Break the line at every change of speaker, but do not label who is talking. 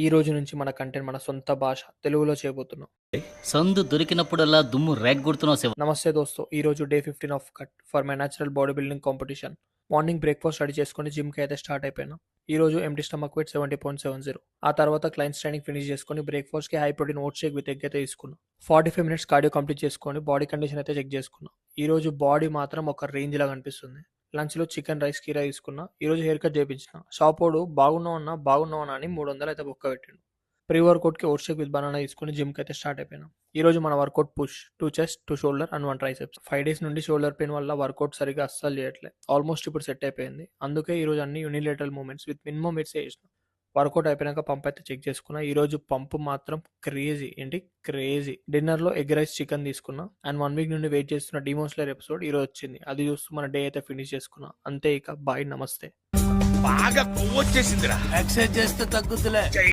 ఈ రోజు నుంచి మన కంటెంట్ మన సొంత భాష తెలుగులో చేయబోతున్నాం.
సందు దొరికినప్పుడల్లా దుమ్ము రేగ్గొడుతున్నావు శివ.
నమస్తే దోస్తో, ఈ రోజు day 15 of cut for my natural body building competition. Morning breakfast ready చేసుకొని జిమ్కి అయితే స్టార్ట్ అయిపోయినా. ఈ రోజు ఎంటీ స్టమక్ వెయిట్ 70.70. ఆ తర్వాత క్లైంట్స్ ట్రైనింగ్ ఫినిష్ చేసుకొని బ్రేక్ఫాస్ట్కి high protein oats shake with egg అయితే తీసుకున్నా. 45 మినిట్స్ కార్డియో కంప్లీట్ చేసుకొని బాడీ కండిషన్ అయితే చెక్ చేసుకున్నా. ఈ రోజు బాడీ మాత్రం ఒక రేంజ్ లాగా అనిపిస్తుంది. లంచ్లో చికెన్ రైస్ కీరా తీసుకున్నా. ఈ రోజు హెయిర్ కట్ చేయించిన. షాపోడు బాగున్నావు అన్నా అని 300 అయితే బొక్క పెట్టిండు. ప్రీ వర్కౌట్కి ఓట్స్ షేక్ విత్ బనానా తీసుకుని జిమ్కి అయితే స్టార్ట్ అయిపోయినా. ఈ రోజు మన workout push 2 chest 2 shoulder and 1 triceps. 5 days నుండి షోల్డర్ పెయిన్ వల్ల వర్కౌట్ సరిగా అస్సలు చేయట్లేదు. ఆల్మోస్ట్ ఇప్పుడు సెట్ అయిపోయింది. అందుకే ఈ రోజు అన్ని unilateral movements with minimum weights చేసిన. వర్కౌట్ అయిపోయాక పంప్ అయితే చెక్ చేసుకున్నా. ఈ రోజు పంపు మాత్రం క్రేజీ. డిన్నర్లో ఎగ్ రైస్ చికెన్ తీసుకున్నా. అండ్ 1 వీక్ నుండి వెయిట్ చేస్తున్న డీమోన్ స్లేయర్ ఎపిసోడ్ ఈ రోజు వచ్చింది. అది చూస్తూ మన డే అయితే ఫినిష్ చేసుకున్నా. అంతే, ఇక బాయ్, నమస్తే.
బాగా కొవ్వొచ్చేసిందిరా.
ఎక్సర్సైజ్ చేస్తే తగ్గుతులే.